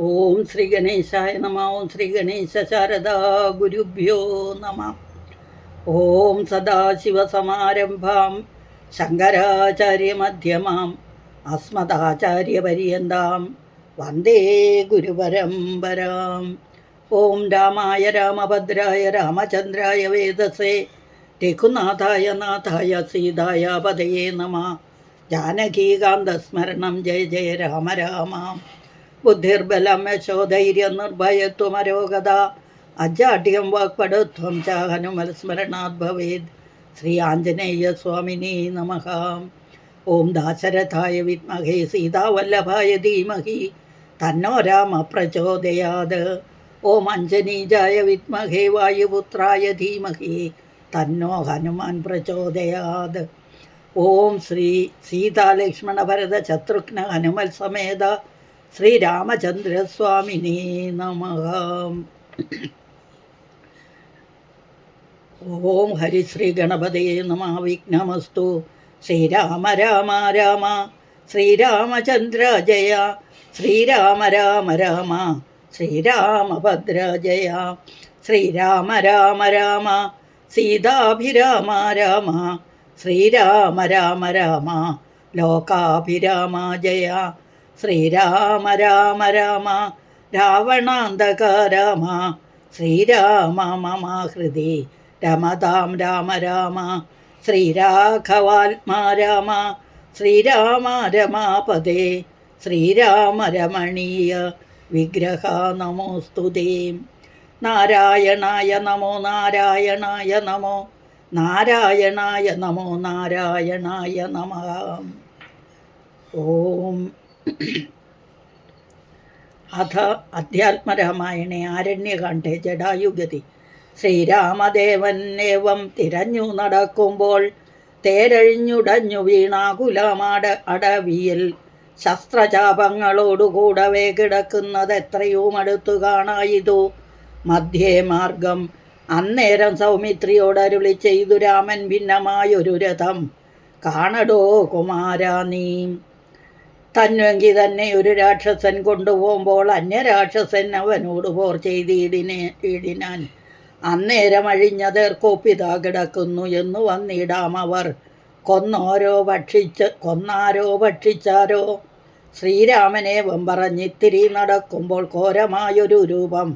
ഓം ശ്രീ ഗണേശായ നമ. ഓം ശ്രീ ഗണേശ ശാരദാ ഗുരുഭ്യോ നമ. ഓം സദാശിവസമാരംഭാം ശങ്കരാചാര്യമധ്യമാം അസ്മദാചാര്യപര്യന്താം വന്ദേ ഗുരുപരമ്പരാം. ഓം രാമായ രാമഭദ്രായ രാമചന്ദ്രായ വേദസേ രഘുനാഥായ നാഥായ സീതായ പതയേ നമ. ജാനകീകാന്തസ്മരണം ജയ ജയ രാമ രാമ. ബുദ്ധിർബലം യശോധൈര്യം നിർഭയത്വമരോഗത അജാഢ്യം വാക്പടുത്വം ച ഹനുമൽസ്മരണാത് ഭവേത്. ശ്രീ ആഞ്ജനേയ സ്വാമിനേ നമഃ. ഓം ദാശരഥായ വിദ്മഹേ സീതാവല്ലഭായ ധീമഹി തന്നോ രാമ പ്രചോദയാത്. ഓം അഞ്ജനീജായ വിദ്മഹേ വായുപുത്രായ ധീമഹി തന്നോ ഹനുമാൻ പ്രചോദയാത്. ഓം ശ്രീ സീതാലക്ഷ്മണ ഭരത ശത്രുഘ്ന ഹനുമൽ സമേത ശ്രീരാമചന്ദ്രസ്വാമിനേ നമഃ. ഓം ഹരിശ്രീ ഗണപതയേ നമഃ. വിഘ്നമസ്തു. ശ്രീരാമ രാമ രാമ ശ്രീരാമചന്ദ്ര ജയ. ശ്രീരാമ രാമ രാമ ശ്രീരാമഭദ്ര ജയ. ശ്രീരാമ രാമ രാമ സീതാഭിരാമ രാമ. ശ്രീരാമ രാമ രാമ ലോകാഭിരാമ ജയ. ശ്രീരാമ രാമ രാമ രാവണാന്തക രാമ. ശ്രീരാമ മമ ഹൃദി രമതാം രാമ രാമ. ശ്രീരാഘവാത്മാ രാമ. ശ്രീരാമ രമാപദേ. ശ്രീരാമ രമണീയ വിഗ്രഹ നമോസ്തുതേ. നാരായണായ നമോ നാരായണായ നമോ നാരായണായ നമോ നാരായണായ നമഃ. ഓം അഥ അധ്യാത്മരാമായണേ ആരണ്യകാണ്ഡേ ജടായുഗതി. ശ്രീരാമദേവൻ ഏവം തിരഞ്ഞു നടക്കുമ്പോൾ തേരഴിഞ്ഞുടഞ്ഞു വീണാകുലമാട അടവിയിൽ ശസ്ത്രചാപങ്ങളോടുകൂടവേ കിടക്കുന്നതെത്രയും അടുത്തു കാണായിതു. മധ്യേ മാർഗം. അന്നേരം സൗമിത്രിയോടരുളി ചെയ്തു രാമൻ ഭിന്നമായൊരു രഥം കാണടോ കുമാരാ നീ. തന്നുവെങ്കി തന്നെ ഒരു രാക്ഷസൻ കൊണ്ടുപോകുമ്പോൾ അന്യരാക്ഷസൻ അവനോട് പോർ ചെയ്തിടിനാൻ. അന്നേരം അഴിഞ്ഞതേർക്കോപ്പിതാ കിടക്കുന്നു എന്നു വന്നിടാം അവർ. കൊന്നാരോ ഭക്ഷിച്ചാരോ. ശ്രീരാമനേവം പറഞ്ഞിത്തിരി നടക്കുമ്പോൾ ഘോരമായൊരു രൂപം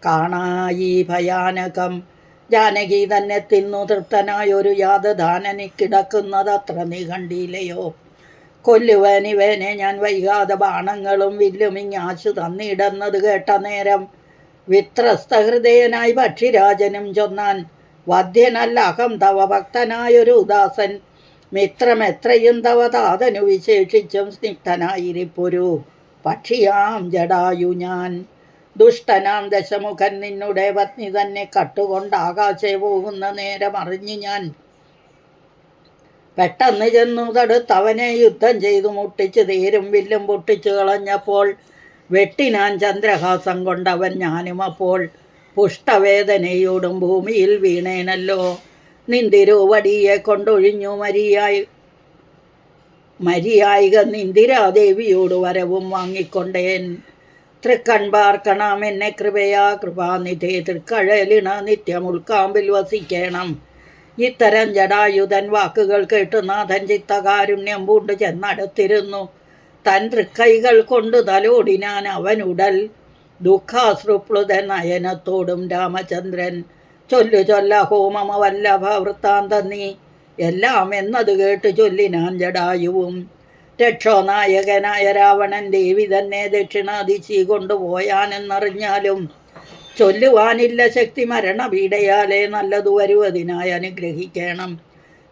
കാണായി ഭയാനകം. ജാനകി തന്നെ തിന്നു തൃപ്തനായൊരു യാതദാനനി കിടക്കുന്നതത്ര നീ കണ്ടില്ലയോ. കൊല്ലുവാനിവനെ ഞാൻ വൈകാതെ ബാണങ്ങളും വില്ലുമിങ്ങാശു തന്നിടുന്നത് കേട്ട നേരം വിത്രസ്തഹൃദയനായി പക്ഷിരാജനും ചൊന്നാൻ, വധ്യനല്ല അഹം തവ ഭക്തനായൊരു ഉദാസൻ. മിത്രമെത്രയും തവ താതനു വിശേഷിച്ചും സ്നിഗ്ധനായിരിപ്പൊരു പക്ഷിയാം ജടായു ഞാൻ. ദുഷ്ടനാം ദശമുഖൻ നിന്നുടെ പത്നി തന്നെ കട്ടുകൊണ്ട് ആകാശേ പോകുന്ന നേരം അറിഞ്ഞു ഞാൻ. പെട്ടെന്ന് ചെന്നു തടുത്തവനെ യുദ്ധം ചെയ്തു മുട്ടിച്ച് തേരും വില്ലും പൊട്ടിച്ചു കളഞ്ഞപ്പോൾ വെട്ടിനാൻ ചന്ദ്രഹാസം കൊണ്ടവൻ ഞാനും അപ്പോൾ പുഷ്ടവേദനയോടും ഭൂമിയിൽ വീണേനല്ലോ. നിന്തിരുവടിയെ കൊണ്ടൊഴിഞ്ഞു മരിയായിക നിന്ദിരാദേവിയോട് വരവും വാങ്ങിക്കൊണ്ടേൻ. തൃക്കൺപാർക്കണം എന്നെ കൃപയാ കൃപാനിധേ. തൃക്കഴലിണ നിത്യം ഉൾക്കാമ്പിൽ വസിക്കണം. ഇത്തരം ജടായുധൻ വാക്കുകൾ കേട്ടു നാഥൻ ചിത്തകാരുണ്യം പൂണ്ട് ചെന്നടുത്തിരുന്നു. തൻ തൃക്കൈകൾ കൊണ്ട് തലോടിനാൻ അവനുടൽ. ദുഃഖാശ്രുപ്ലുതൻ നയനത്തോടും രാമചന്ദ്രൻ ചൊല്ല ഹോമമ വല്ലഭ വൃത്താന്തം നീ എല്ലാം എന്നത് കേട്ട് ചൊല്ലിനാൻ ജടായുവും. രക്ഷോനായകനായ രാവണൻ ദേവി തന്നെ ദക്ഷിണാദിശി കൊണ്ടുപോയാനെന്നറിഞ്ഞാലും ചൊല്ലുവാനില്ല ശക്തി. മരണപീഡയാലേ നല്ലതു വരുവതിനായി അനുഗ്രഹിക്കണം.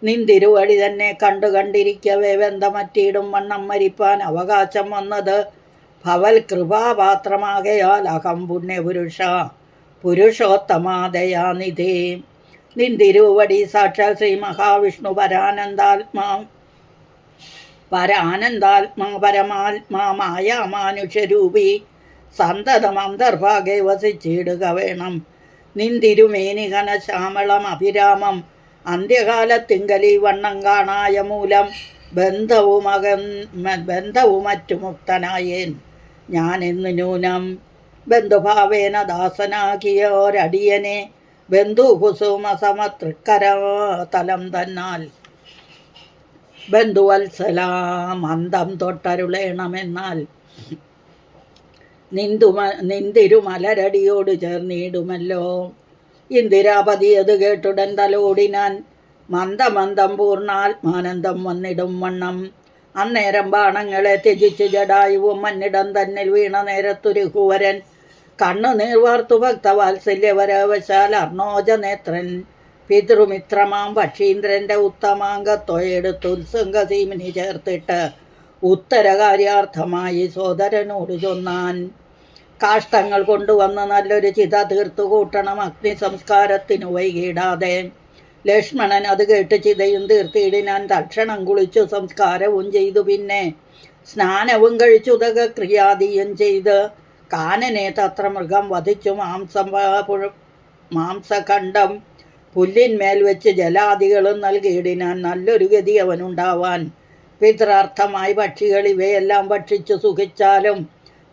നിന്തിരുവടി തന്നെ കണ്ടിരിക്കവേ ബന്ധമറ്റിയിടും വണ്ണം മരിപ്പാൻ അവകാശം വന്നത് ഭവൽ കൃപാപാത്രമാകയാൽ അഹം പുണ്യപുരുഷ പുരുഷോത്തമാദയാനിധേ. നിന്തിരുവടി സാക്ഷാൽ ശ്രീ മഹാവിഷ്ണു പരാനന്ദാത്മാ പരമാത്മാ മായാമാനുഷരൂപി സന്തതം അന്തർഭാഗെ വസിച്ചിടുക വേണം. നിന്തിരുമേനികന ശ്യാമളം അഭിരാമം അന്ത്യകാലത്തിങ്കലി വണ്ണം കാണായ മൂലം ബന്ധവുമറ്റു മുക്തനായേൻ. ഞാനെന്നു നൂനം ബന്ധുഭാവേന ദാസനാക്കിയോരടിയനെ ബന്ധുകുസുമ സമതൃക്കരതലം തന്നാൽ ബന്ധുവത്സല മന്ദം തൊട്ടരുളേണമെന്നാൽ നിന്തിരുമലരടിയോട് ചേർന്നിടുമല്ലോ. ഇന്ദിരാപതി അത് കേട്ടുടൻ തലോടിനാൻ. മന്ദമന്ദം പൂർണ്ണാത്മാനന്ദം വന്നിടും വണ്ണം അന്നേരം ബാണങ്ങളെ ത്യജിച്ച് ജടായുവും മന്നിടം തന്നിൽ വീണ നേരത്തൊരു കുവരൻ കണ്ണു നീർവാർത്തു ഭക്തവാത്സല്യവരവശാൽ അർണോജനേത്രൻ പിതൃമിത്രമാം പക്ഷീന്ദ്രന്റെ ഉത്തമാംഗത്വയെടുത്ത് ഉത്സംഗസീമിനി ചേർത്തിട്ട് ഉത്തരകാര്യാർത്ഥമായി സോദരനോട് ചൊന്നാൻ. കാഷ്ടങ്ങൾ കൊണ്ടുവന്ന് നല്ലൊരു ചിത തീർത്തു കൂട്ടണം അഗ്നി സംസ്കാരത്തിനു വൈകിടാതെ. ലക്ഷ്മണൻ അത് കേട്ട് ചിതയും തീർത്തിയിടിനാൻ. തക്ഷണം കുളിച്ചു സംസ്കാരവും ചെയ്തു. പിന്നെ സ്നാനവും കഴിച്ചുതക ക്രിയാദിയും ചെയ്ത് കാനനെ തത്ര മൃഗം വധിച്ചു മാംസഖണ്ഡം പുല്ലിന്മേൽ വെച്ച് ജലാദികളും നൽകിയിടിനാൻ. നല്ലൊരു ഗതി അവനുണ്ടാവാൻ. പിതൃർത്ഥമായി പക്ഷികൾ ഇവയെല്ലാം ഭക്ഷിച്ചു സുഖിച്ചാലും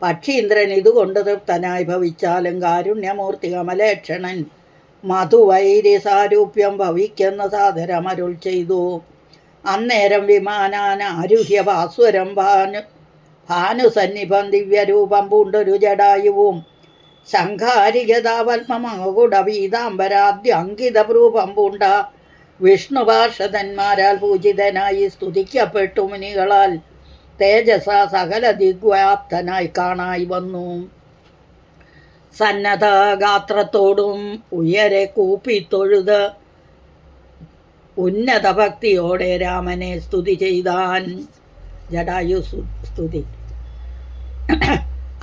പക്ഷീന്ദ്രൻ ഇതുകൊണ്ട് തൃപ്തനായി ഭവിച്ചാലും കാരുണ്യമൂർത്തി കമലേക്ഷണൻ മധുവൈരി സാരൂപ്യം ഭവിക്കുന്ന സാദരമരുൾ ചെയ്തു. അന്നേരം വിമാനാന ആരുഹ്യ ഭാസ്വരം ഭാനുസന്നിഭം ദിവ്യരൂപം പൂണ്ടൊരു ജടായുവും ശംഖാരികതാപത്മകുട പീതാംബരാദ്യ അങ്കിതരൂപം പൂണ്ട വിഷ്ണുപാർഷദന്മാരാൽ പൂജിതനായി സ്തുതിക്കപ്പെട്ടു മുനികളാൽ തേജസ സകല ദിഗ്വ്യാപ്തനായി കാണായി വന്നു. സന്നദ്ധ ഗാത്രത്തോടും ഉയരെ കൂപ്പിത്തൊഴുത് ഉന്നത ഭക്തിയോടെ രാമനെ സ്തുതി ചെയ്താൻ. ജടായു സ്തുതി.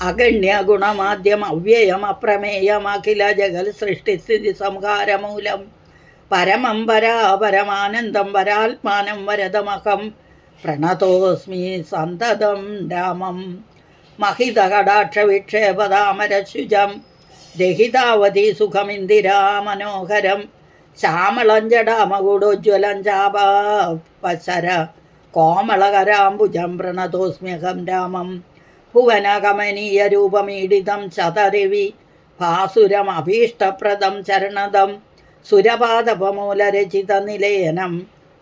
അഗണ്യ ഗുണമാദ്യം അവ്യയം അപ്രമേയം അഖില ജഗൽ സൃഷ്ടിസ്ഥിതി സംഹാരമൂലം പരമം പരാപരമാനന്ദം വരാത്മാനം വരദമഹം പ്രണതോസ്മി സന്തതം രാമം മഹിതകടാക്ഷവിക്ഷേപതാമരശുചം രഹിതാവധി സുഖമിന്ദിരാമനോഹരം ശ്യാമളം ജടാമകുടോജ്വലം ചാപശര കോമളകരാംബുജം പ്രണതോസ്മ്യഹം രാമം ഭുവനകമനീയ രൂപമീഡിതം ശതരവി ഭാസുരമഭീഷ്ടപ്രദം ചരണദം സുരപാദപമൂലരചിത നിലയനം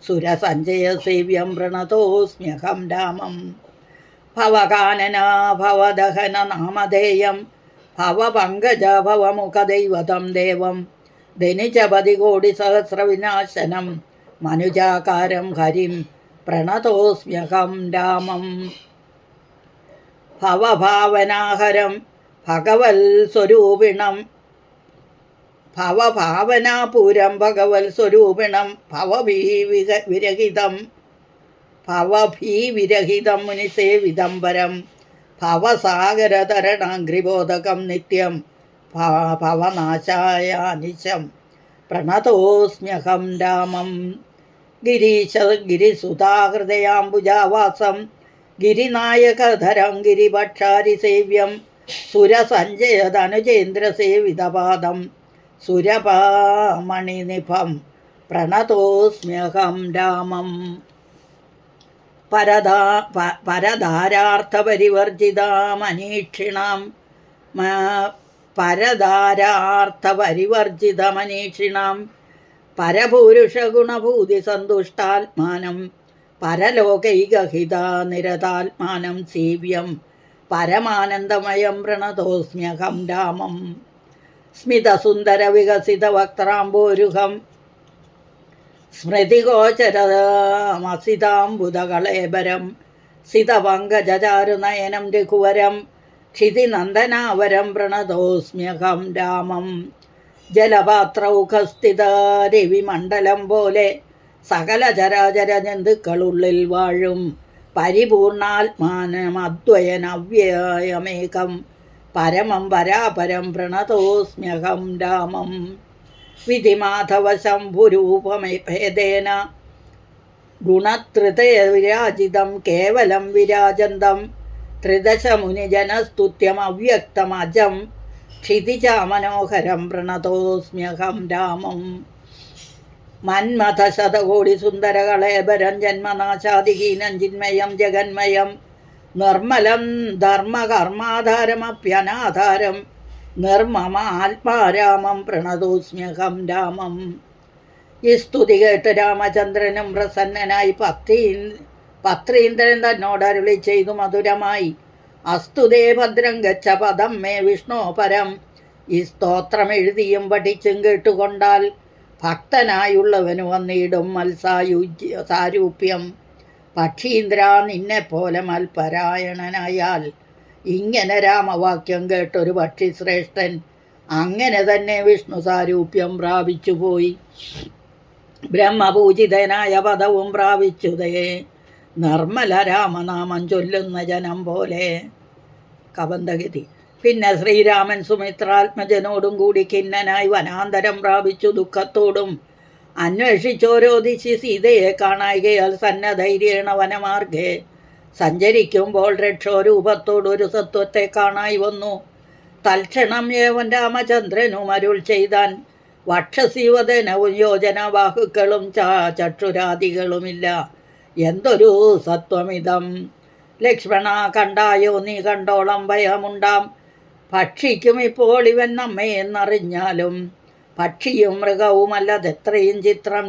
സുരസഞ്ജയസേവ്യം പ്രണതോസ്മ്യഹം രാമം ഭവകാനന ഭവദഹന നാമധേയം ഭവപങ്കജ ഭവമുഖദൈവതം ദേവം ധനിജപതികോടി സഹസ്രവിനാശനം മനുജാകാരം ഹരിം പ്രണതോസ്മ്യഹം രാമം ഭവഭാവനാഹരം ഭഗവൽ സ്വരൂപിണം ഭവഭാവനാപൂരം ഭഗവൽ സ്വരൂപിണം ഭവഭീവിരഹിതം മുനിസേവിതം പരം ഭവസാഗരതരണാഗ്രിബോധകം നിത്യം ഭവനാശായ നിശം പ്രണതോസ്മ്യഹം രാമം ഗിരിസുതാഹൃദയാംബുജാവാസം ഗിരിനായകധരം ഗിരിഭക്ഷാരിസേവ്യം സുരസഞ്ജയധനുജേന്ദ്രസേവിതപാദം സുരപാമണിനിഭം പ്രണതോസ്മ്യഹം രാമം പരധാരാർത്ഥപരിവർജിതമനീഷിണാം പരപുരുഷഗുണഭൂതിസന്തുഷ്ടാത്മാനം പരലോകൈകഹിതാനിരതാത്മാനം സേവ്യം പരമാനന്ദമയം പ്രണതോസ്മ്യഹം രാമം സ്മിതസുന്ദരവികസിതവക്ത്രാംബോരുഹം സ്മൃതിഗോചരമസിതാംബുധകളേബരം സിതപങ്കജചാരുനയനം രഘുവരം ക്ഷിതിനന്ദനാവരം പ്രണതോസ്മ്യഹം രാമം ജലപാത്രൗഖസ്ഥിത രവിമണ്ഡലം പോലെ സകല ചരാചര ജന്തുക്കളുള്ളിൽ വാഴും പരിപൂർണാത്മാനമദ്വയനവ്യയമേകം പരമം പരാപരം പ്രണതോസ്മ്യഹം രാമം വിധിമാധവ ശംഭുരൂപഭേദേന ഗുണത്രിതയ വിരാജിതം കേവലം വിരാജന്തം ത്രിദശമുനിജനസ്തുത്യമവ്യക്തമജം ക്ഷിതിജാമനോഹരം പ്രണതോസ്മ്യഹം രാമം മന്മഥശതകോടി സുന്ദരകളേബരം ജന്മനാശാദിഹീനം ചിന്മയം ജഗന്മയം നിർമ്മലം ധർമ്മകർമാധാരമപ്യനാധാരം നിർമ്മമ ആത്മാരാമം പ്രണതോസ്മ്യഹം രാമം. ഈ സ്തുതി കേട്ട് രാമചന്ദ്രനും പ്രസന്നനായി പത്രീന്ദ്രൻ തന്നോടരുളി ചെയ്തു മധുരമായി, അസ്തുതേ ഭദ്രം ഗച്ഛ പദം മേ വിഷ്ണു പരം. ഈ സ്തോത്രം എഴുതിയും പഠിച്ചും കേട്ടുകൊണ്ടാൽ ഭക്തനായുള്ളവന് വന്നിടും സാരൂപ്യം. പക്ഷീന്ദ്ര നിന്നെപ്പോലെ മൽപരായണനായാൽ. ഇങ്ങനെ രാമവാക്യം കേട്ടൊരു പക്ഷിശ്രേഷ്ഠൻ അങ്ങനെ തന്നെ വിഷ്ണു സാരൂപ്യം പ്രാപിച്ചുപോയി. ബ്രഹ്മപൂജിതനായ പദവും പ്രാപിച്ചുതേ. നിർമ്മല രാമനാമം ചൊല്ലുന്ന ജനം പോലെ. കബന്ധഗതി. പിന്നെ ശ്രീരാമൻ സുമിത്രാത്മജനോടും കൂടി ഖിന്നനായി വനാന്തരം പ്രാപിച്ചു ദുഃഖത്തോടും അന്വേഷിച്ചോരോ ദിശി സീതയെ കാണായികയാൽ സന്നധൈര്യേണ വനമാർഗേ സഞ്ചരിക്കുമ്പോൾ രക്ഷോരൂപത്തോടൊരു സത്വത്തെ കാണായി വന്നു. തൽക്ഷണം ഏവൻ രാമചന്ദ്രനും അരുൾ ചെയ്താൻ, വക്ഷസീവദനവും യോജനബാഹുക്കളും ചക്ഷുരാദികളുമില്ല. എന്തൊരു സത്വമിതം! ലക്ഷ്മണ, കണ്ടായോ നീ? കണ്ടോളം ഭയമുണ്ടാം. ഭക്ഷിക്കും ഇപ്പോൾ ഇവൻ നമ്മെ എന്നറിഞ്ഞാലും. പക്ഷിയും മൃഗവുമല്ലതെത്രയും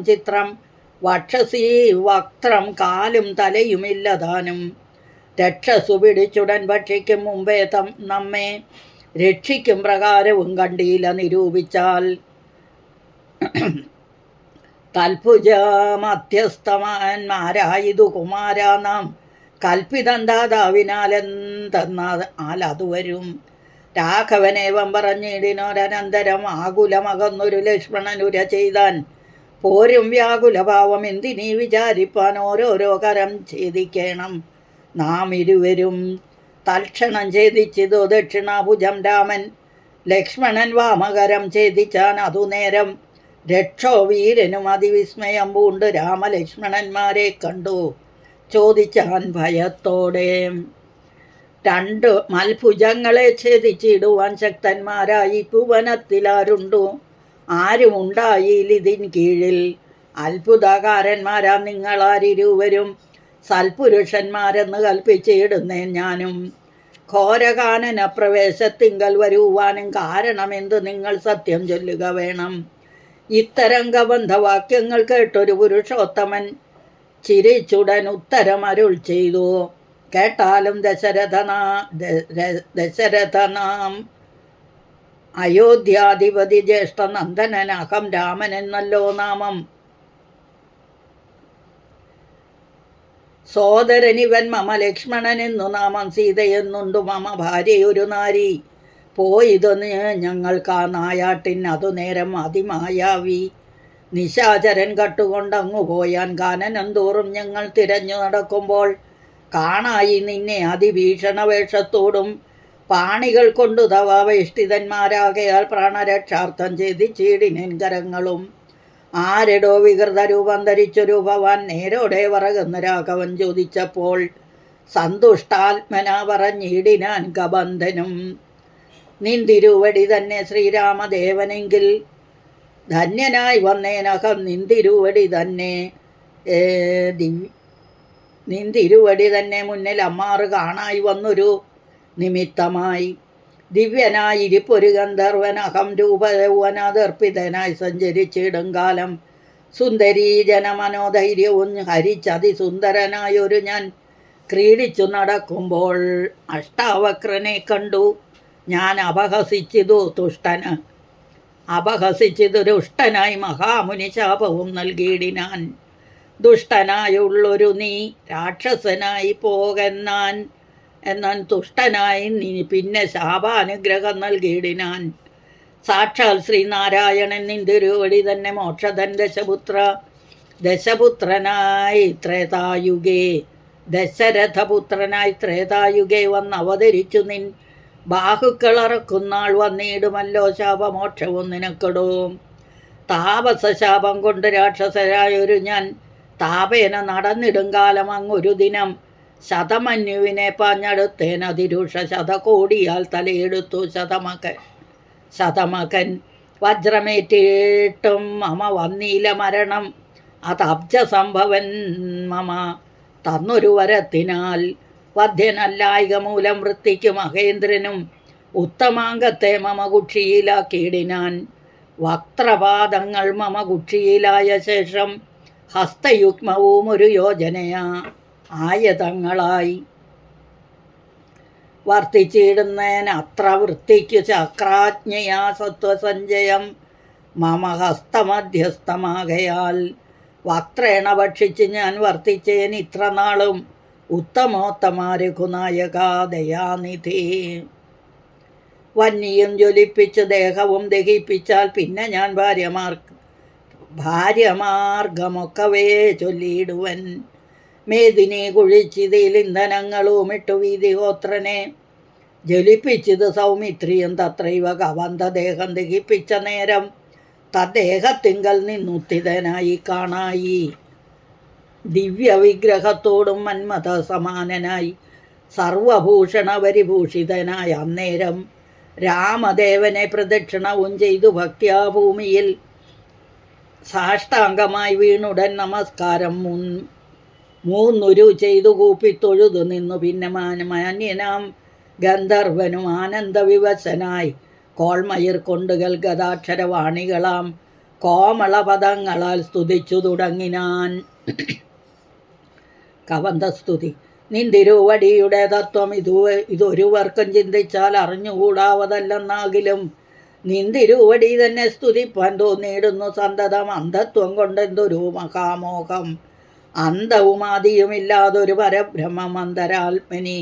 ചിത്രം. വക്ഷസീ വക്ത്രം കാലും തലയുമില്ലതാനും. രക്ഷസു പിടിച്ചുടൻ ഭക്ഷിക്കും മുമ്പേ നമ്മെ രക്ഷിക്കും പ്രകാരവും കണ്ടീല നിരൂപിച്ചാൽ. തൽഭുജ മധ്യസ്ഥമാന്മാരായിതു കുമാരാ നാം. കൽപ്പിതം ദാതാവിനാലെന്തെന്നാൽ അതു വരും. രാഘവനേവം പറഞ്ഞിടിനോരനന്തരം ആകുലമകന്നൊരു ലക്ഷ്മണനുര ചെയ്താൻ. പോരും വ്യാകുലഭാവം എന്തിനീ വിചാരിപ്പാൻ, ഓരോരോ കരം ഛേദിക്കണം നാം ഇരുവരും. തൽക്ഷണം ഛേദിച്ചിതു ദക്ഷിണാഭുജം രാമൻ. ലക്ഷ്മണൻ വാമകരം ഛേദിച്ചാൻ അതു നേരം. രക്ഷോ വീരനും അതിവിസ്മയം പൂണ്ട് രാമലക്ഷ്മണന്മാരെ കണ്ടു ചോദിച്ചാൻ ഭയത്തോടെ. രണ്ട് മൽഭുജങ്ങളെ ഛേദിച്ചിടുവാൻ ശക്തന്മാരായി ഭുവനത്തിലാരുണ്ടു? ആരുമുണ്ടായില്ലിതിൻ കീഴിൽ. അത്ഭുതകാരന്മാരാ നിങ്ങളാരിരുവരും. സൽപുരുഷന്മാരെന്ന് കൽപ്പിച്ചിടുന്നേൻ ഞാനും. ഘോരകാനന പ്രവേശത്തിങ്കൽ വരുവാനും കാരണമെന്ത് നിങ്ങൾ സത്യം ചൊല്ലുക വേണം. ഇത്തരം കബന്ധവാക്യങ്ങൾ കേട്ടൊരു പുരുഷോത്തമൻ ചിരിച്ചുടൻ ഉത്തരം അരുൾ ചെയ്തു. കേട്ടാലും ദശരഥനാം അയോധ്യാധിപതി ജ്യേഷ്ഠ നന്ദനനഹം രാമൻ എന്നല്ലോ നാമം. സോദരനിവൻ മമ ലക്ഷ്മണനെന്നു നാമം. സീതയെന്നുണ്ടു മമ ഭാര്യയൊരു നാരി. പോയിതൊന്ന് ഞങ്ങൾക്ക് ആ നായാട്ടിൻ അതു നേരം അതിമായാവി. നിശാചരൻ കട്ടുകൊണ്ടങ്ങു പോയാൻ. കാനനം തോറും ഞങ്ങൾ തിരഞ്ഞു നടക്കുമ്പോൾ കാണായി നിന്നെ അതിഭീഷണ വേഷത്തോടും പാണികൾ കൊണ്ടു തവ വേഷ്ടിതന്മാരാകയാൽ പ്രാണരക്ഷാർത്ഥം ഛേദിച്ചിടിനൻ കരങ്ങളും. ആരെടോ വികൃത രൂപം ധരിച്ചൊരു ഭവാൻ നേരോടെ വറകുന്ന രാഘവൻ ചോദിച്ചപ്പോൾ സന്തുഷ്ടാത്മന പറഞ്ഞിടിനാൻ കബന്ധനും. നിന്തിരുവടി തന്നെ ശ്രീരാമദേവനെങ്കിൽ ധന്യനായി വന്നേനകം. നിന്തിരുവടി തന്നെ മുന്നിൽ അമ്മാറ് കാണായി വന്നൊരു നിമിത്തമായി. ദിവ്യനായിരിപ്പൊരു ഗന്ധർവനഹം രൂപയൗവനാദർപ്പിതനായി സഞ്ചരിച്ചിടും കാലം. സുന്ദരീ ജനമനോധൈര്യവും ഹരിച്ചതിസുന്ദരനായൊരു ഞാൻ ക്രീഡിച്ചു നടക്കുമ്പോൾ അഷ്ടാവക്രനെ കണ്ടു ഞാൻ. അപഹസിച്ചിതു ദുഷ്ടനായി മഹാമുനി ശാപവും നൽകിയിടിനാൻ. ദുഷ്ടനായുള്ളൊരു നീ രാക്ഷസനായി പോകന്നാൻ തുഷ്ടനായി നീ പിന്നെ ശാപാനുഗ്രഹം നൽകിയിടിനാൻ. സാക്ഷാൽ ശ്രീനാരായണൻ നിന്തിരുവടി തന്നെ മോക്ഷധൻ ദശപുത്രനായി ത്രേതായുഗേ ദശരഥപുത്രനായി ത്രേതായുഗേ വന്നവതരിച്ചു നിൻ. ബാഹുക്കളറക്കുന്നാൾ വന്നിടുമല്ലോ ശാപമോക്ഷവും നിനക്കെടോ. താപസശാപം കൊണ്ട് രാക്ഷസരായൊരു ഞാൻ താപേന നടന്നിടും കാലം. അങ്ങൊരു ദിനം ശതമന്യുവിനെ പാഞ്ഞടുത്തേനതിരുഷ ശതകോടിയാൽ തലയെടുത്തു ശതമകൻ. വജ്രമേറ്റിട്ടും മമ വന്നീല മരണം. അത് അബ്ജസംഭവൻ മമ തന്നൊരു വരത്തിനാൽ. വധ്യനല്ലായിക മൂലം വൃത്തിക്ക് മഹേന്ദ്രനും ഉത്തമാംഗത്തെ മമ കുക്ഷിയിലാക്കിയിടിനാൻ. വക്ത്രപാദങ്ങൾ മമ കുക്ഷിയിലായ ശേഷം ഹസ്തയുഗ്മവും ഒരു യോജനയാ ആയതങ്ങളായി വർത്തിച്ചിടുന്നേന് അത്ര വൃത്തിക്കു ചക്രാജ്ഞയാ സത്വസഞ്ചയം മമ ഹസ്തമധ്യസ്ഥമാകയാൽ വക്രേണ ഭക്ഷിച്ച് ഞാൻ വർത്തിച്ചേൻ ഇത്ര നാളും ഉത്തമോത്തമ രഘുനായക ദയാനിധി. വന്നിയും ജ്വലിപ്പിച്ച് ദേഹവും ദഹിപ്പിച്ചാൽ പിന്നെ ഞാൻ ഭാര്യമാർഗമൊക്കവേ ചൊല്ലിയിടുവൻ. മേദിനി കുഴിച്ചിതിൽ ഇന്ധനങ്ങളും ഇട്ടു വീതിഹോത്രനെ ജ്വലിപ്പിച്ചത് സൗമിത്രിയും തത്രൈവ കവന്തദേഹം ദഹിപ്പിച്ച നേരം തദ്ദേഹത്തിങ്കൽ നിന്നുത്തിതനായി കാണായി. ദിവ്യവിഗ്രഹത്തോടും മന്മഥ സമാനനായി സർവഭൂഷണപരിഭൂഷിതനായ അന്നേരം രാമദേവനെ പ്രദക്ഷിണവും ചെയ്തു ഭക്ത്യാ ഭൂമിയിൽ സാഷ്ടാംഗമായി വീണുടൻ നമസ്കാരം മൂന്നുരു ചെയ്തു കൂപ്പിത്തൊഴുതു നിന്നു. പിന്നെ മാന്യനാം ഗന്ധർവനും ആനന്ദവിവശനായി കോൾമയിർ കൊണ്ടുകൾ ഗതാക്ഷരവാണികളാം കോമളപദങ്ങളാൽ സ്തുതിച്ചു തുടങ്ങിനാൻ. കവന്തസ്തുതി. നിന്തിരുവടിയുടെ തത്വം ഇതൊരുവർക്കും ചിന്തിച്ചാൽ അറിഞ്ഞുകൂടാവതല്ലെന്നാകിലും നിന്തിരുവടി തന്നെ സ്തുതിപ്പാൻ തോന്നിയിടുന്നു സന്തതം. അന്ധത്വം കൊണ്ടെന്തൊരു മഹാമോഹം, അന്തവും ആദിയുമില്ലാതൊരു പരബ്രഹ്മം അന്തരാത്മനി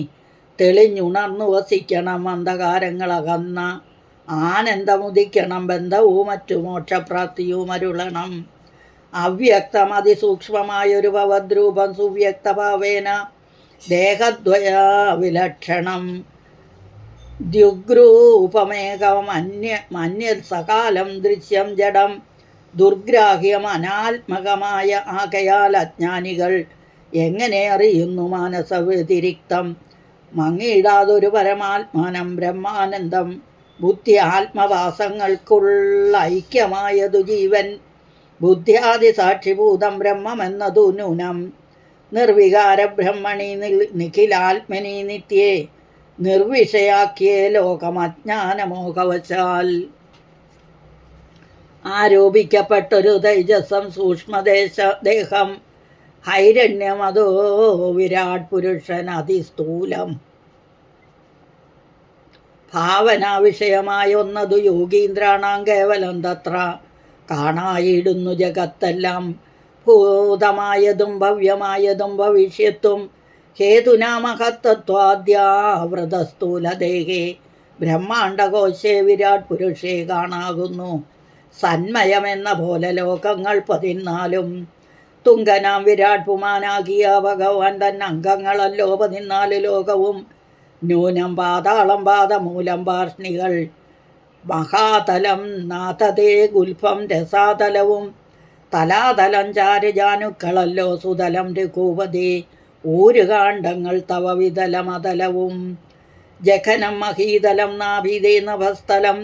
തെളിഞ്ഞുണർന്നു വസിക്കണം. അന്ധകാരങ്ങളകന്ന ആനന്ദമുദിക്കണം, ബന്ധവും മറ്റു മോക്ഷപ്രാപ്തിയും അരുളണം. അവ്യക്തം അതിസൂക്ഷ്മമായൊരു ഭവദ്രൂപം സുവ്യക്തഭാവേന ദേഹദ്വയ വിലക്ഷണം ദ്യുഗ്രൂപമേകം അന്യത് സകാലം ദൃശ്യം ജഡം ദുർഗ്രാഹ്യം അനാത്മകമായ ആകയാൽ അജ്ഞാനികൾ എങ്ങനെ അറിയുന്നു മാനസവ്യതിരിക്തം മങ്ങിയിടാതൊരു പരമാത്മാനം ബ്രഹ്മാനന്ദം. ബുദ്ധി ആത്മവാസങ്ങൾക്കുള്ള ഐക്യമായതു ജീവൻ, ബുദ്ധ്യാദി സാക്ഷിഭൂതം ബ്രഹ്മമെന്നതു നൂനം. നിർവികാര ബ്രഹ്മണി നിഖിലാത്മനി നിത്യേ നിർവിഷയാക്കിയേ ലോകമജ്ഞാനമോഹവശാൽ. ആരോപിക്കപ്പെട്ടൊരു തൈജസം സൂക്ഷ്മദേഹം ഹൈരണ്യമതോ വിരാട് പുരുഷൻ അതിസ്ഥൂലം. ഭാവനാ വിഷയമായ ഒന്നതു യോഗീന്ദ്രാണാം കേവലം തത്ര കാണായിടുന്നു ജഗത്തെല്ലാം. ഭൂതമായതും ഭവ്യമായതും ഭവിഷ്യത്തും ഹേതുനാമഹത്തത്വാദ്യാവൃതസ്ഥൂലദേഹേ ബ്രഹ്മാണ്ടകോശേ വിരാട് പുരുഷേ കാണാകുന്നു. സന്മയമെന്ന പോലെ ലോകങ്ങൾ 14 തുങ്കനാം വിരാട് പുമാനാകിയ ഭഗവാൻ തൻ അംഗങ്ങളല്ലോ 14 ലോകവും. ന്യൂനം പാതാളം പാദമൂലം പാർഷ്ണികൾ മഹാതലം നാഥതേ ഗുൽഫം രസാതലവും. തലാതലം ചാരുജാനുക്കളല്ലോ സുതലം രഘുപതി ഊരുകാണ്ഡങ്ങൾ തവ വിതലമതലവും. ജഖനം മഹീതലം നാഭിതേ നഭസ്ഥലം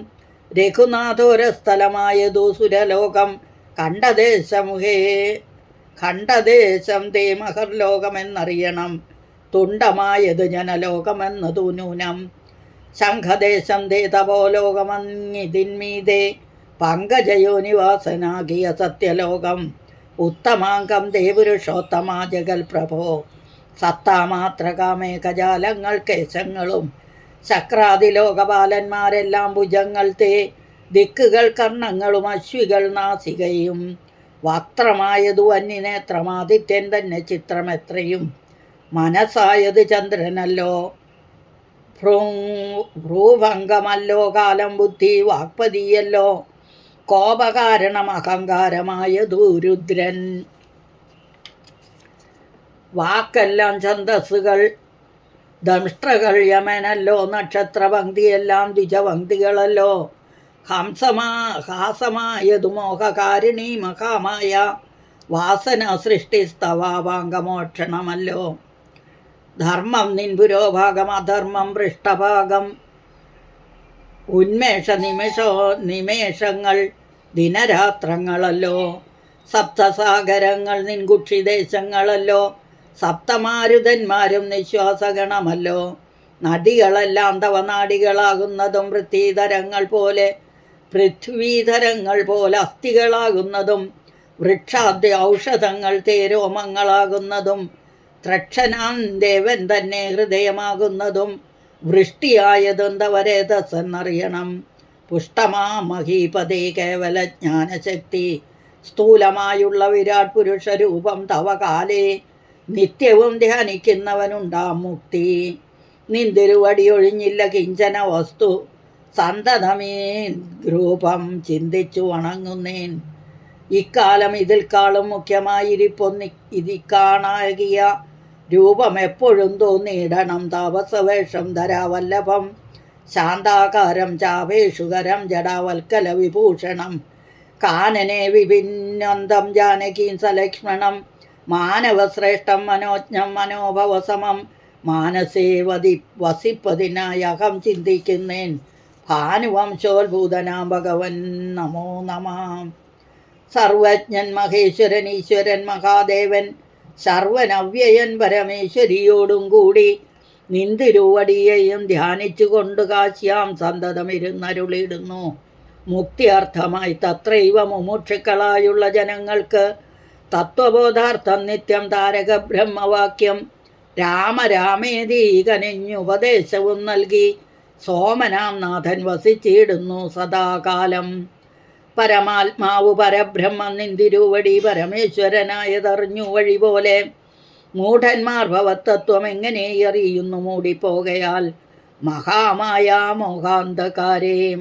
രഘുനാഥോരസ്ഥലമായതു സുരലോകം. ഖണ്ഡദേശം തേ മഹർലോകമെന്നറിയണം, തുണ്ടമായത് ജനലോകമെന്നതു നൂനം. ശംഖദേശം തേ തപോലോകമങ്ങിതിന്മീതേ പങ്കജയോനിവാസനാകിയ സത്യലോകം. ഉത്തമാംഗം തേ പുരുഷോത്തമാ ജഗൽ പ്രഭോ സത്താമാത്രകാമേകജാലങ്ങൾ കേശങ്ങളും. ശക്രാദിലോകപാലന്മാരെല്ലാം ഭുജങ്ങൾ തേ ദിക്കുകൾ കർണങ്ങളും അശ്വികൾ നാസികയും. വക്ത്രമായതു അന്യനേത്രമാദിത്യൻ തന്നെ ചിത്രമെത്രയും. മനസ്സായത് ചന്ദ്രനല്ലോ ഭ്രൂഭംഗമല്ലോ കാലം ബുദ്ധി വാക്പതിയല്ലോ കോപകാരണം അഹങ്കാരമായതു രുദ്രൻ. വാക്കെല്ലാം ഛന്ദസ്സുകൾ ദംഷ്ട്രകൾ യമനല്ലോ നക്ഷത്രപംക്തിയെല്ലാം ദ്വിജപംക്തികളല്ലോ. ഹാസമായതു മോഹകാരിണി മഹാമായ വാസന സൃഷ്ടിസ്തവാഭാംഗമോക്ഷണമല്ലോ. ധർമ്മം നിൻ പുരോഭാഗം അധർമ്മം പൃഷ്ഠഭാഗം. നിമേഷങ്ങൾ ദിനരാത്രങ്ങളല്ലോ. സപ്തസാഗരങ്ങൾ നിൻ കുക്ഷിദേശങ്ങളല്ലോ. സപ്തമാരുതന്മാരും നിശ്വാസഗണമല്ലോ. നദികളെല്ലാം തവ നാടികളാകുന്നതും പൃഥ്വീധരങ്ങൾ പോലെ അസ്ഥികളാകുന്നതും വൃക്ഷാദ്യ ഔഷധങ്ങൾ തേരോമങ്ങളാകുന്നതും ത്രക്ഷനാൻ ദേവൻ തന്നെ ഹൃദയമാകുന്നതും വൃഷ്ടിയായതും തവരേതസ്സെന്നറിയണം. പുഷ്ടമാ മഹീപതേ കേവല ജ്ഞാനശക്തി സ്ഥൂലമായുള്ള വിരാട് പുരുഷരൂപം തവ കാലേ നിത്യവും ധ്യാനിക്കുന്നവനുണ്ടാം മുക്തി. നിന്തിരുവടിയൊഴിഞ്ഞില്ല കിഞ്ചന വസ്തു സന്തതമേ രൂപം ചിന്തിച്ചു വണങ്ങുന്നേൻ. ഇക്കാലം ഇതിൽക്കാളും മുഖ്യമായിരിപ്പൊന്നി ഇതിക്കാണാകിയ രൂപം എപ്പോഴും തോന്നിയിടണം. താപസവേഷം ധരാവല്ലഭം ശാന്താകാരം ചാപേഷുകരം ജടാവൽക്കല വിഭൂഷണം കാനനെ വിഭിന്നന്തം ജാനകീം സലക്ഷ്മണം മാനവശ്രേഷ്ഠം മനോജ്ഞം മനോഭവസമം മാനസേ വസിപ്പതിനായി അഹം ചിന്തിക്കുന്നേൻ. ഭാനുവംശോത്ഭൂതനാം ഭഗവൻ നമോ നമാം. സർവജ്ഞൻ മഹേശ്വരൻ ഈശ്വരൻ മഹാദേവൻ സർവനവ്യയൻ പരമേശ്വരിയോടും കൂടി നിന്തിരുവടിയെയും ധ്യാനിച്ചു കൊണ്ട് കാശ്യാം സന്തതമിരുന്നരുളിടുന്നു. മുക്തിയർത്ഥമായി തത്രൈവ മുമുക്ഷുക്കളായുള്ള ജനങ്ങൾക്ക് തത്വബോധാർത്ഥം നിത്യം താരക ബ്രഹ്മവാക്യം രാമരാമേതി കനിഞ്ഞുപദേശവും നൽകി സോമനാം നാഥൻ വസിച്ചിടുന്നു സദാകാലം. പരമാത്മാവ് പരബ്രഹ്മം നിന്തിരുവടി പരമേശ്വരനായതറിഞ്ഞു വഴി പോലെ മൂഢന്മാർ ഭവത്തത്വം എങ്ങനെ അറിയുന്നു മൂടിപ്പോകയാൽ മഹാമായ മോഹാന്ധകാരേ.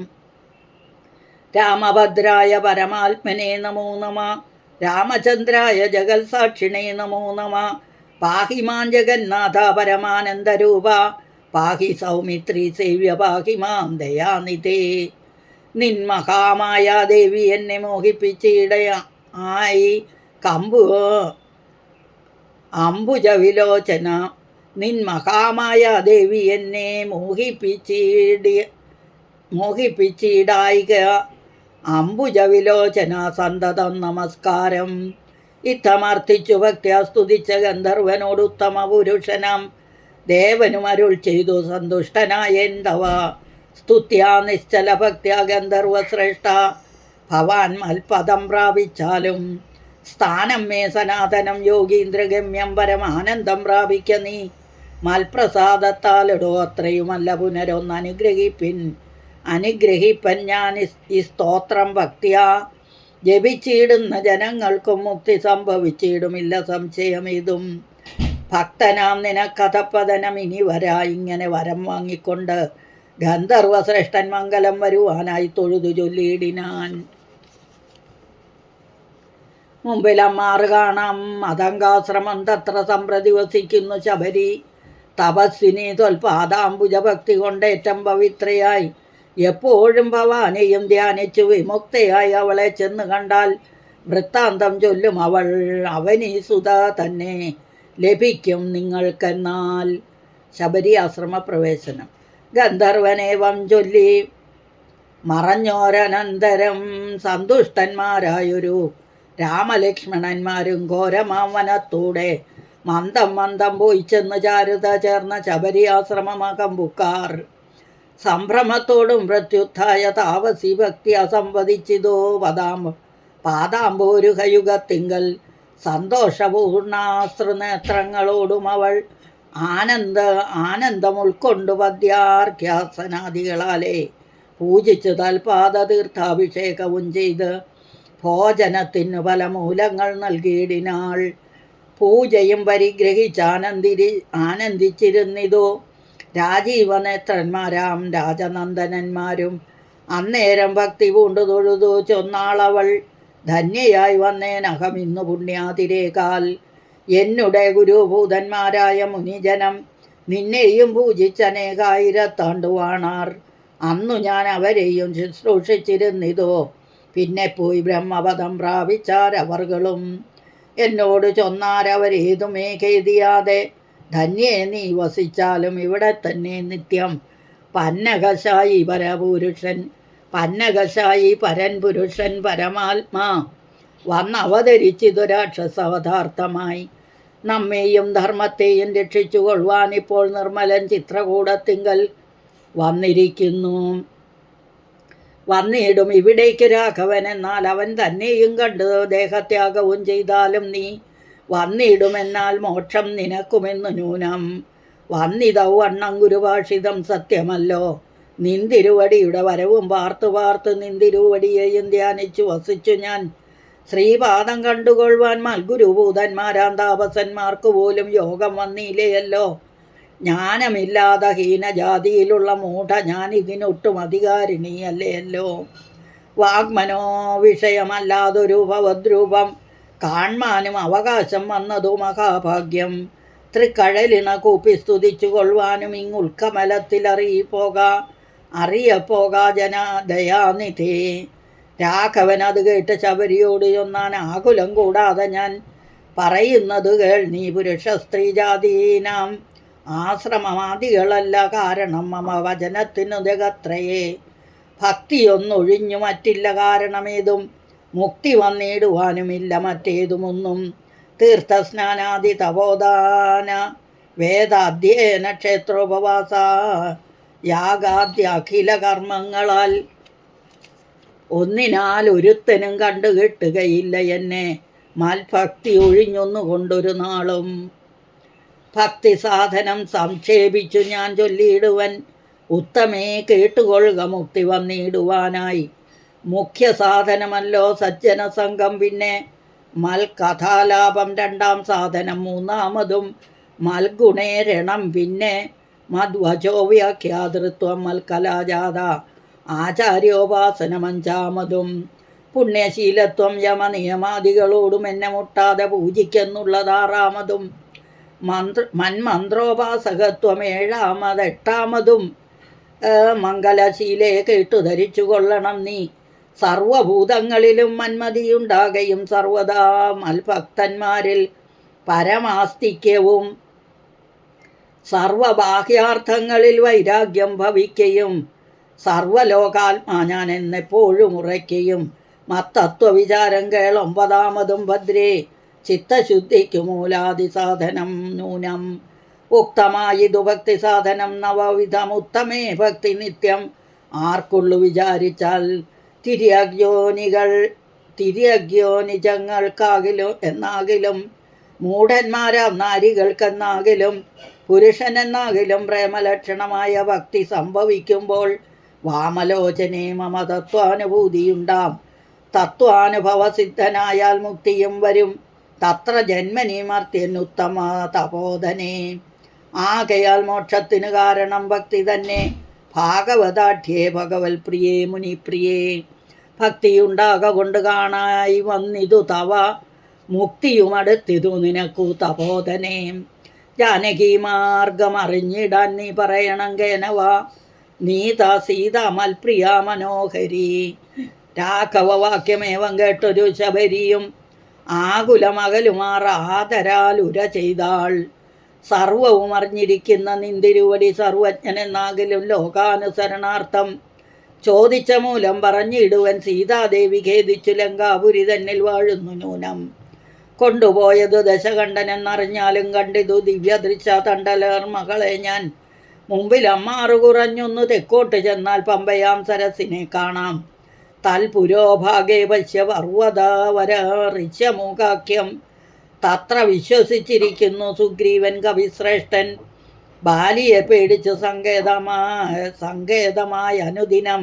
രാമഭദ്രായ പരമാത്മനെ നമോ നമ. രാമചന്ദ്രായ ജഗത്സാക്ഷിണേ നമോ നമ. പാഹി മാം ജഗന്നാഥ പരമാനന്ദരൂപ പാഹി സൗമിത്രി സേവ്യ പാഹി മാം ദയാനിധേ. നിന്മഹാമായ ദേവി എന്നെ മോഹിപ്പിച്ചിടയായി അംബുജവിലോചന. നിന്മഹാമായ ദേവി എന്നെ മോഹിപ്പിച്ചിടായിക അംബുജവിലോചന സന്തതം നമസ്കാരം. ഇത്തമർത്ഥിച്ചു ഭക്ത്യാ സ്തുതിച്ച ഗന്ധർവനോട് ഉത്തമ പുരുഷനാം ദേവനും അരുൾ ചെയ്തു സന്തുഷ്ടനായെന്തവ സ്തുത്യാ നിശ്ചല ഭക്ത്യാ ഗന്ധർവശ്രേഷ്ഠ ഭവാൻ മൽപദം പ്രാപിച്ചാലും സ്ഥാനം മേ സനാതനം യോഗീന്ദ്രഗമ്യം പരമാനന്ദം പ്രാപിക്ക നീ മൽപ്രസാദത്താലിടോ അത്രയുമല്ല പുനരൊന്ന് അനുഗ്രഹിപ്പൻ ഞാൻ ഈ സ്തോത്രം ഭക്തിയാ ജപിച്ചിടുന്ന ജനങ്ങൾക്കും മുക്തി സംഭവിച്ചിടുമില്ല സംശയം ഇതും. ഭക്തനാം നിനക്കഥപ്പതനം ഇനി വരാ. ഇങ്ങനെ വരം വാങ്ങിക്കൊണ്ട് ഗന്ധർവശ്രേഷ്ഠൻ മംഗലം വരുവാനായി തൊഴുതു ചൊല്ലിയിടിനാൻ. മുമ്പിലമ്മാറ് കാണാം മതങ്കാശ്രമം തത്ര സമ്പ്രതി വസിക്കുന്നു ശബരി തപസ്വിനി തൊൽപാദാംബുജ ഭക്തി കൊണ്ടേറ്റം പവിത്രയായി എപ്പോഴും ഭവാനെയും ധ്യാനിച്ചു വിമുക്തയായി അവളെ ചെന്ന് കണ്ടാൽ വൃത്താന്തം ചൊല്ലും അവനീ സുത തന്നെ ലഭിക്കും നിങ്ങൾക്കെന്നാൽ. ശബരി ആശ്രമ പ്രവേശനം. ഗന്ധർവനേവം ചൊല്ലി മറഞ്ഞോരനന്തരം സന്തുഷ്ടന്മാരായൊരു രാമലക്ഷ്മണന്മാരും ഘോരമാം വനത്തൂടെ മന്ദം മന്ദം പോയി ചെന്ന് ചാരുത ചേർന്ന ശബരി ആശ്രമമകമ്പുക്കാർ സംഭ്രമത്തോടും പ്രത്യുത്ഥായ താപസി ഭക്തി അസംവദിച്ചിതോ പാദാംബോരുഹയുഗത്തിങ്കൽ സന്തോഷപൂർണാശ്രുനേത്രങ്ങളോടും അവൾ ആനന്ദം ഉൾക്കൊണ്ടു പദ്യാർഘ്യാസനാദികളാലെ പൂജിച്ചു തൽപാദ തീർത്ഥാഭിഷേകവും ചെയ്ത് ഭോജനത്തിനു പല മൂലങ്ങൾ നൽകിയിടിനാൾ. പൂജയും പരിഗ്രഹിച്ചാനന്ദിച്ചിരുന്നിതോ രാജീവനേത്രന്മാരാം രാജനന്ദനന്മാരും. അന്നേരം ഭക്തി പൂണ്ടു തൊഴുതു ചൊന്നാളവൾ ധന്യയായി വന്നേനഹം ഇന്നു പുണ്യാതിരേകാൽ. എന്നുടെ ഗുരുഭൂതന്മാരായ മുനിജനം നിന്നെയും പൂജിച്ചനേകായിരത്താണ്ടുവാണാർ. അന്നു ഞാൻ അവരെയും ശുശ്രൂഷിച്ചിരുന്നിതോ പിന്നെ പോയി ബ്രഹ്മപദം പ്രാപിച്ചാരവർകളും. എന്നോട് ചൊന്നാരവരേതുമേ ഖേദിയാതെ ധന്യേ നീ വസിച്ചാലും ഇവിടെ തന്നെ നിത്യം. പന്നകശായി പരൻ പുരുഷൻ പരമാത്മാ വന്നവതരിച്ചിതു രാക്ഷസവതാർത്ഥമായി നമ്മെയും ധർമ്മത്തെയും രക്ഷിച്ചു കൊള്ളുവാൻ ഇപ്പോൾ നിർമ്മലൻ ചിത്രകൂടത്തിങ്കൽ വന്നിരിക്കുന്നു. വന്നിടും ഇവിടേക്ക് രാഘവൻ, എന്നാൽ അവൻ തന്നെയും കണ്ട് ദേഹത്യാഗവും ചെയ്താലും നീ വന്നിടുമെന്നാൽ മോക്ഷം നിനക്കുമെന്നു നൂനം. വന്നിതൗ അണ്ണം ഗുരുഭാഷിതം സത്യമല്ലോ. നിന്തിരുവടിയുടെ വരവും പാർത്തു പാർത്ത് നിന്തിരുവടിയെയും ധ്യാനിച്ചു വസിച്ചു ഞാൻ. ശ്രീപാദം കണ്ടുകൊള്ളുവാൻ മൽഗുരുഭൂതന്മാരാം താപസന്മാർക്ക് പോലും യോഗം വന്നില്ലയല്ലോ. ജ്ഞാനമില്ലാതെ ഹീനജാതിയിലുള്ള മൂഢ ഞാൻ ഇതിനൊട്ടും അധികാരിണിയല്ലയല്ലോ. വാഗ്മനോ വിഷയമല്ലാതൊരു ഭവദ്രൂപം കാൺമാനും അവകാശം വന്നതു മഹാഭാഗ്യം. തൃക്കഴലിണ കൂപ്പി സ്തുതിച്ചു കൊള്ളുവാനും ഇങ്ങുൾക്കമലത്തിൽ അറിയപ്പോക ജനദയാനിധേ. രാഘവൻ അത് കേട്ട് ശബരിയോട് ചൊന്നാൻ, ആകുലം കൂടാതെ ഞാൻ പറയുന്നത് കേൾ നീ. പുരുഷ സ്ത്രീ ജാതീനാം ആശ്രമമാദികളല്ല കാരണം മമ വചനത്തിനു ജഗത്രയേ. ഭക്തിയൊന്നൊഴിഞ്ഞു മറ്റില്ല കാരണമേതും, മുക്തി വന്നിടുവാനുമില്ല മറ്റേതുമൊന്നും. തീർത്ഥസ്നാനാദി തപോദാന വേദാധ്യയന ക്ഷേത്രോപവാസ യാഗാദ്യ അഖില കർമ്മങ്ങളാൽ ഒന്നിനാൽ ഒരുത്തനും കണ്ടു കിട്ടുകയില്ല എന്നെ. മൽഭക്തി ഒഴിഞ്ഞൊന്നുകൊണ്ടൊരു നാളും. ഭക്തി സാധനം സംക്ഷേപിച്ചു ഞാൻ ചൊല്ലിയിടുവൻ, ഉത്തമേ കേട്ടുകൊള്ളുക മുക്തി വന്നിടുവാനായി. മുഖ്യ സാധനമല്ലോ സജ്ജനസംഘം, പിന്നെ മൽകഥാലാപം രണ്ടാം സാധനം, മൂന്നാമതും മൽഗുണേരണം, പിന്നെ മദ്വചോ വ്യാഖ്യാതൃത്വം മൽകലാജാത ആചാര്യോപാസനം അഞ്ചാമതും. പുണ്യശീലത്വം യമനിയമാദികളോടും എന്നെ മുട്ടാതെ പൂജിക്കെന്നുള്ളതാറാമതും. മന്മന്ത്രോപാസകത്വം ഏഴാമതെട്ടാമതും. മംഗലശീലയെ കേട്ടു ധരിച്ചു കൊള്ളണം നീ. സർവഭൂതങ്ങളിലും മന്മതിയുണ്ടാകയും സർവദാ മൽഭക്തന്മാരിൽ പരമാസ്തിക്യവും സർവബാഹ്യാർത്ഥങ്ങളിൽ വൈരാഗ്യം ഭവിക്കയും സർവലോകാത്മാ ഞാൻ എന്നെപ്പോഴും ഉറയ്ക്കയും. മത്തത്വവിചാരം കേൾ ഒമ്പതാമതും ഭദ്രേ. ചിത്തശുദ്ധിക്കു മൂലാദിസാധനം നൂനം. ഉക്തമായിതു ഭക്തി സാധനം നവവിധമുത്തമേ ഭക്തി നിത്യം. ആർക്കുള്ളു വിചാരിച്ചാൽ തിര്യഗ്യോനിജങ്ങൾക്കാകിലും എന്നാകിലും മൂഢന്മാരാം നാരികൾക്കെന്നാകിലും പുരുഷനെന്നാകിലും പ്രേമലക്ഷണമായ ഭക്തി സംഭവിക്കുമ്പോൾ വാമലോചനേ മമ തത്വാനുഭൂതിയുണ്ടാം. തത്വാനുഭവസിദ്ധനായാൽ മുക്തിയും വരും. തത്ര ജന്മനി മർത്യനുത്തമ തപോധനേ. ആകയാൽ മോക്ഷത്തിനു കാരണം ഭക്തി തന്നെ. ഭാഗവതാഠ്യേ ഭഗവൽ പ്രിയേ മുനിപ്രിയേ. ഭക്തിയുണ്ടാക കൊണ്ട് കാണായി വന്നിതു തവ, മുക്തിയുമടുത്തിതു നിനക്കു തപോധനേ. ജാനകി മാർഗം അറിഞ്ഞിടാൻ നീ പറയണം കേനവ, നീത സീത മൽപ്രിയ മനോഹരി. രാഘവവാക്യമേവം കേട്ടൊരു ശബരിയും ആകുലമകലുമാർ ആദരാൽ ഉര ചെയ്താൾ. സർവവും അറിഞ്ഞിരിക്കുന്ന നിന്തിരുവടി സർവജ്ഞനെന്നാകിലും ലോകാനുസരണാർത്ഥം ചോദിച്ച മൂലം പറഞ്ഞിടുവൻ. സീതാദേവി ഖേദിച്ചു ലങ്കാപുരി തന്നിൽ വാഴുന്നു നൂനം. കൊണ്ടുപോയതു ദശകണ്ഠനെന്നറിഞ്ഞാലും കണ്ടിതു ദിവ്യദൃശ തണ്ടലേർ മകളെ ഞാൻ. മുമ്പിൽ അമ്മാറു കുറഞ്ഞൊന്നു തെക്കോട്ട് ചെന്നാൽ പമ്പയാം സരസിനെ കാണാം. തൽപുരോഭാഗേ പശ്യ പർവ്വതവരറിച്ചമൂകാഖ്യം. തത്ര വിശ്വസിച്ചിരിക്കുന്നു സുഗ്രീവൻ കവിശ്രേഷ്ഠൻ. ബാലിയെ പേടിച്ച് സങ്കേതമായ അനുദിനം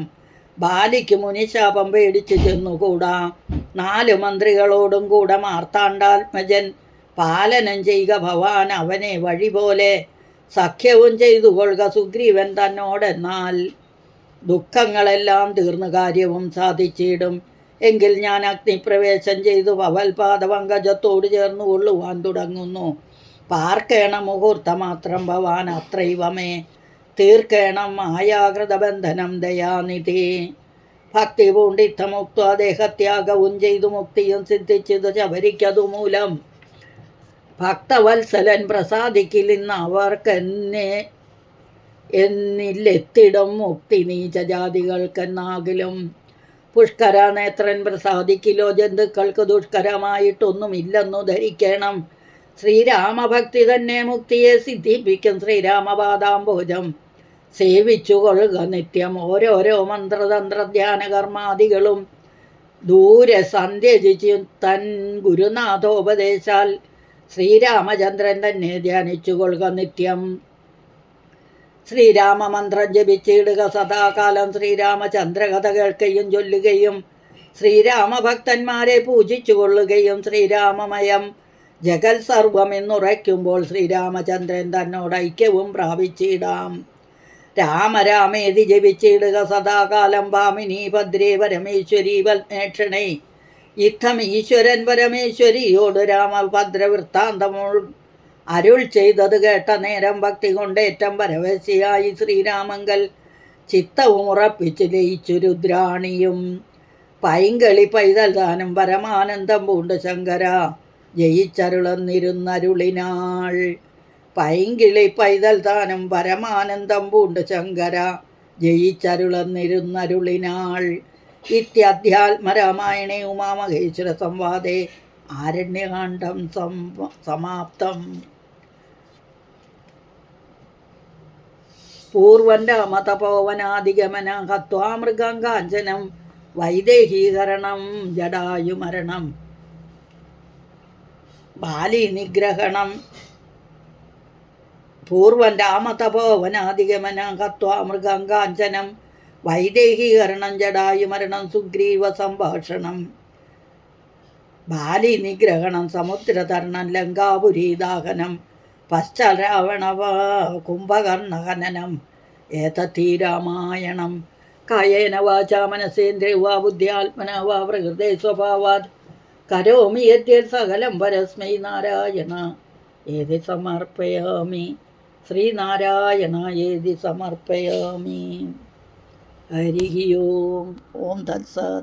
ബാലിക്ക് മുനിശാപം പേടിച്ചു ചെന്നുകൂടാ. 4 മന്ത്രികളോടും കൂടെ മാർത്താണ്ഡാത്മജൻ പാലനം ചെയ്യുക ഭവാൻ അവനെ വഴി പോലെ. സഖ്യവും ചെയ്തു കൊള്ളുക സുഗ്രീവൻ തന്നോടെന്നാൽ ദുഃഖങ്ങളെല്ലാം തീർന്നു കാര്യവും സാധിച്ചിടും. എങ്കിൽ ഞാൻ അഗ്നിപ്രവേശം ചെയ്തു ഭവൽപാദപങ്കജത്തോട് ചേർന്ന് കൊള്ളുവാൻ തുടങ്ങുന്നു. പാർക്കേണം മുഹൂർത്തമാത്രം ഭവാൻ അത്രൈവമേ. തീർക്കേണം മായാകൃതബന്ധനം ദയാനിധി. ഭക്തി പൂണ്ടിത്തമുക്ത ദേഹത്യാഗവും ചെയ്തു മുക്തിയും സിദ്ധിച്ചത് ശബരിക്കതു മൂലം. ഭക്തവത്സലൻ പ്രസാദിക്കില്ലെന്ന് എന്നില്ലെത്തിടും മുക്തി നീചജാതികൾക്കെന്നാകിലും. പുഷ്കര നേത്രൻ പ്രസാദിക്കിലോ ജന്തുക്കൾക്ക് ദുഷ്കരമായിട്ടൊന്നുമില്ലെന്നു ധരിക്കണം. ശ്രീരാമഭക്തി തന്നെ മുക്തിയെ സിദ്ധിപ്പിക്കും ശ്രീരാമപാദാംബോജം സേവിച്ചു കൊള്ളുക നിത്യം. ഓരോരോ മന്ത്രതന്ത്ര ധ്യാന കർമാദികളും ദൂരെ സന്ധ്യജിച്ചു തൻ ഗുരുനാഥോപദേശാൽ ശ്രീരാമചന്ദ്രൻ തന്നെ ധ്യാനിച്ചു കൊള്ളുക നിത്യം. ശ്രീരാമമന്ത്രം ജപിച്ചിടുക സദാകാലം. ശ്രീരാമചന്ദ്രകഥ കേൾക്കുകയും ചൊല്ലുകയും ശ്രീരാമഭക്തന്മാരെ പൂജിച്ചു കൊള്ളുകയും ശ്രീരാമമയം ജഗൽ സർവമെന്നുറയ്ക്കുമ്പോൾ ശ്രീരാമചന്ദ്രൻ തന്നോട് ഐക്യവും പ്രാപിച്ചിടാം. രാമരാമേതി ജപിച്ചിടുക സദാകാലം. ഭാമിനി ഭദ്രേ പരമേശ്വരി പത്മേക്ഷണേ ഇത്തം ഈശ്വരൻ പരമേശ്വരിയോട് രാമഭദ്രവൃത്താന്തമോൾ അരുൾ ചെയ്തത് കേട്ട നേരം ഭക്തി കൊണ്ടേറ്റം പരവശിയായി ശ്രീരാമങ്കൽ ചിത്തവും ഉറപ്പിച്ച് ലയിച്ചു രുദ്രാണിയും. പൈങ്കളി പൈതൽ താനും പരമാനന്ദം പൂണ്ട് ശങ്കര ജയിച്ചരുളന്നിരുന്നരുളിനാൾ. പൈങ്കിളി പൈതൽ താനും പരമാനന്ദം പൂണ്ട് ശങ്കര ജയിച്ചരുളന്നിരുന്നരുളിനാൾ. ഇത്യധ്യാത്മരാമായണേ ഉമാമഹേശ്വര സംവാദേ ആരണ്യകാണ്ഡം സമാപ്തം. പൂർവം രാമതപോവനാധിഗമന ഹത്വാമൃഗം കാഞ്ചനം വൈദേഹീകരണം ജടായുമരണം ബാലി നിഗ്രഹണം. പൂർവം രാമതപോവനാധിഗമന ഹത്വാമൃഗം കാഞ്ചനം വൈദേഹീകരണം ജടായുമരണം സുഗ്രീവ സംഭാഷണം ബാലി നിഗ്രഹണം സമുദ്രതരണം ലങ്കാപുരീദാഹനം പശ്ചരാവണവ കുംഭകർണഹനനം ഏതത്തീ രാമായണം. കായേന വാചാ മനസേന്ദ്രിയ വാ ബുദ്ധ്യാത്മന വാ പ്രകൃതേ സ്വഭാവാത് കരോമി യദ്യത് സകലം പരസ്മൈ നാരായണ ഏതി സമർപ്പയാമി. ശ്രീനാരായണ ഏതി സമർപ്പയാമി. ഹരി ഓം. ഓം തത്സത്.